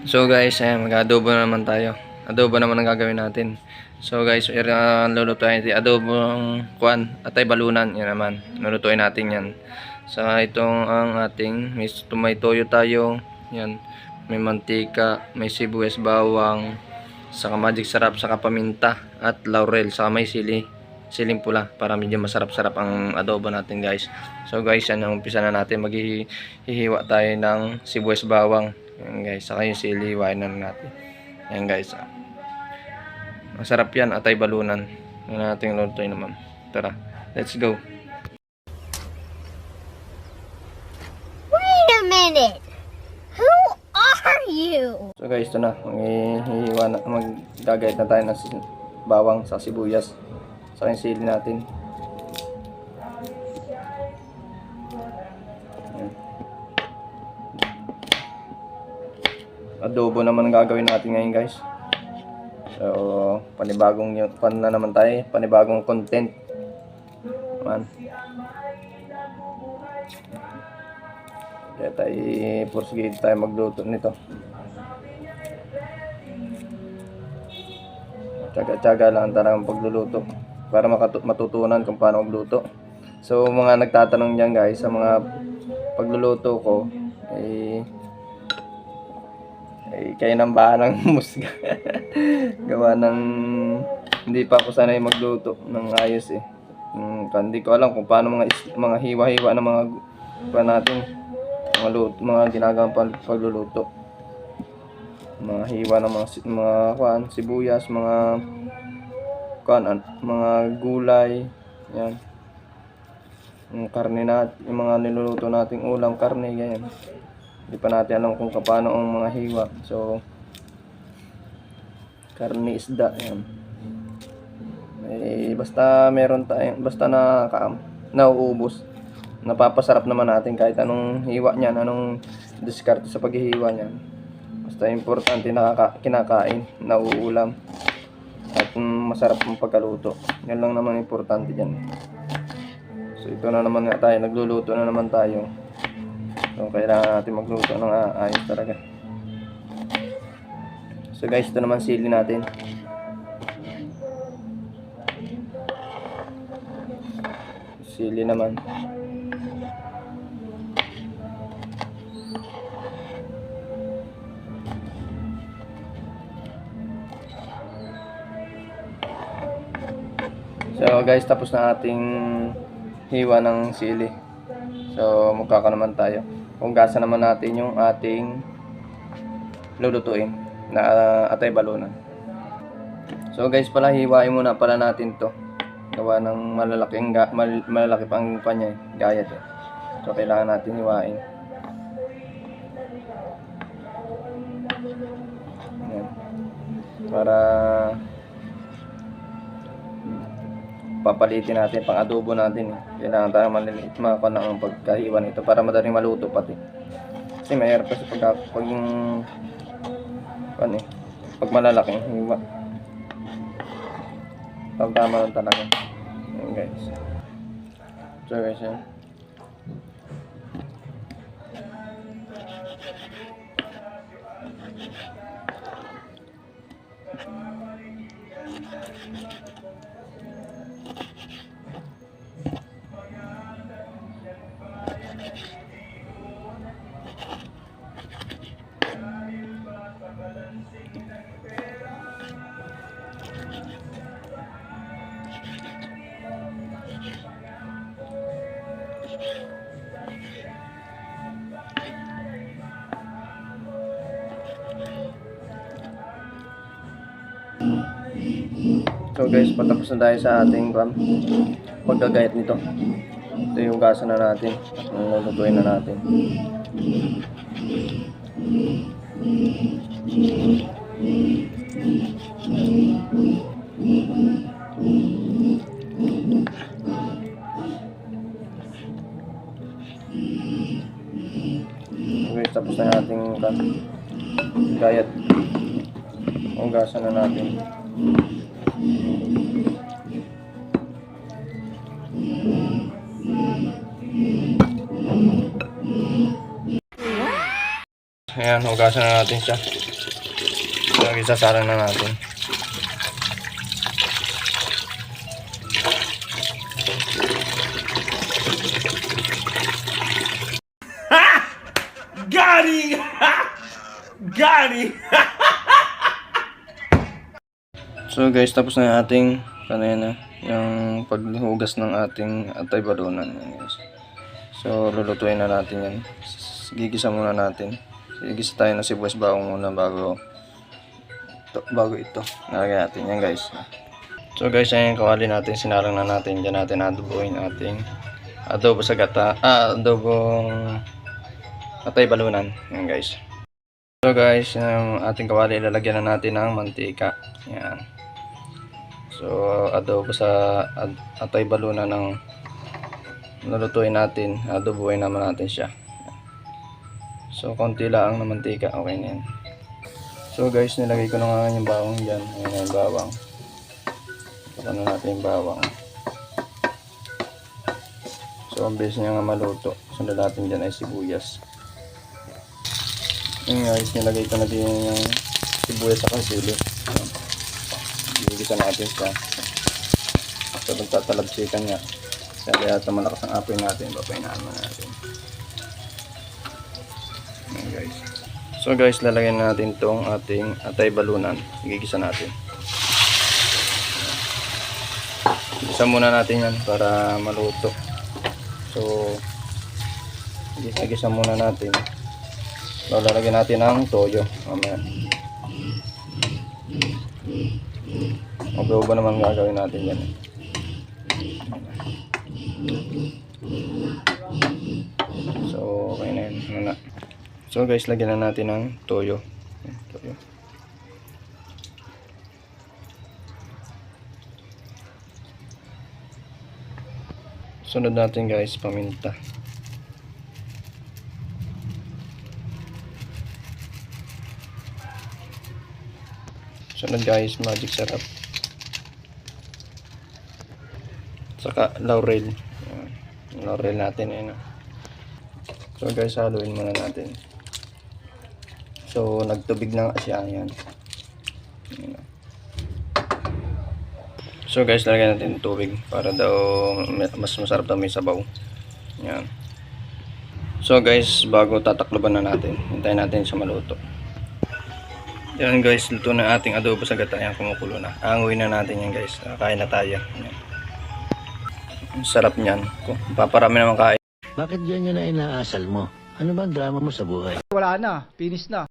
So guys, mag-adobo na naman tayo. Adobo naman ang gagawin natin. So guys, lulutuin natin adobong kuan, atay balunan. Yan naman, lulutuin natin yan. So itong ang ating, may toyo tayo. Yan, may mantika, may sibuyas, bawang, saka magic sarap, saka paminta, at laurel, saka may siling pula para medyo masarap-sarap ang adobo natin guys. So guys, yan ang umpisa na natin. Maghihiwa tayo ng sibuyas, bawang. Yan guys, saka yung sili, hiwain na natin. Yan guys. Masarap yan, atay balunan. Yan natin lutuin naman. Tara, let's go. Wait a minute. Who are you? So guys, ito na. Maggagayat na tayo ng bawang sa sibuyas. Saka yung sili natin. Adobo naman ang gagawin natin ngayon guys. So panibagong na naman tayo, panibagong content man. Kaya tayo pursige tayo magluto nito. Tsaga-tsaga lang talagang pagluluto para matutunan kung paano magluto. So mga nagtatanong diyan guys sa mga pagluluto ko, kayo nang bahalang musga. Gawa ng hindi pa ako sanay magluto ng ayos eh. Hindi ko alam kung paano mga hiwa-hiwa ng mga natin, mga ginagawang pagluluto. Mga hiwa ng mga sibuyas, mga gulay, yan. Yung karne natin, yung mga niluluto nating ulam, karne, ganyan. Hindi pa natin alam kung paano ang mga hiwa. So, karne, isda, yan. Basta meron tayong, basta nauubos. Napapasarap naman natin kahit anong hiwa niyan, anong diskarte sa paghihiwa niyan. Basta importante kinakain, nauulam. At masarap ang pagkaluto. Yan lang naman importante dyan. So, ito na naman nga tayo. Nagluluto na naman tayo. So, kailangan natin magluto ng ayos talaga. So guys, ito naman sili natin. Sili naman. So guys, tapos na ating hiwa ng sili. So magkaka naman tayo. Hugasan naman natin yung ating lulutuin na atay balunan. So guys, pala hiwain muna pala natin to. Gawa ng malalaki pang kanya gayat eh. So kailangan natin hiwain. Ayan. Para papalitin natin pang adobo natin eh. Kailangan tayo maliliit mga ang pagkahiwa nito para madaling maluto pati. Kasi mahirap kasi pag malalaking hiwa. Tama lang talaga. Ayan guys. So guys, yan. So guys, patapos na tayo sa ating paggagayat nito. Ito yung hugasan na natin. Lulutuin na natin. So guys, tapos na natin gayat. Hugasan na natin. Ayan, hugasan na natin siya. So, isasarang na natin. Got it! So guys, tapos na yung ating kanina, yung paghugas ng ating atay balunan. Yan, guys. So lulutuin na natin yan. Gigisa muna natin. Gigisa tayo ng sibuyas bawang muna bago ito. Nalagyan natin yan guys. So guys, ayan yung kawali natin. Sinarang na natin. Diyan natin adobohin ating adobo sa gata. Adobong atay balunan. Yan guys. So guys, yung ating kawali ilalagyan na natin ng mantika. Yan. So adobo sa atay balunan ng lulutuin natin. Adobohin naman natin siya. So konti lang ng mantika. Okay na yan. So guys, nilagay ko na nga yung bawang dyan. Ayan na yung bawang. Saka na natin yung bawang. So ang base niya nga maluto. Sunod natin dyan ay sibuyas. Yung guys, nilagay ko na din yung sibuyas sa sili. Gigisa natin siya. So magtatalabsikan niya. Kaya ito malakas ang apoy natin. Papainaan mo natin. Ayan guys. So guys, lalagyan natin itong ating atay balunan. Gigisa natin. Gisa muna natin yan para maluto. So gisa muna natin. So, lalagyan natin ng toyo. Mamaya. Mag-ubo naman gagawin natin yan. So, okay na yun. Ano na. So, guys, lagyan na natin ng toyo. Toyo. Sunod natin, guys, paminta. Sunod guys, magic sarap. Saka laurel. Ayan. Laurel natin eh, no? So guys, haluin muna natin. So nagtubig na siya. Ayan. Ayan. So guys, lagyan natin tubig para daw mas masarap daw may sabaw. Ayan. So guys, bago tatakloban na natin, hintayin natin siya maluto. Yan guys, luto na ating adobo sa gata. Yan, kumukulo na. Anguin na natin yan guys. Kain na tayo. Yan. Sarap niyan. Paparami naman kain. Bakit ganyan na inaasal mo? Ano ba ang drama mo sa buhay? Wala na, finish na.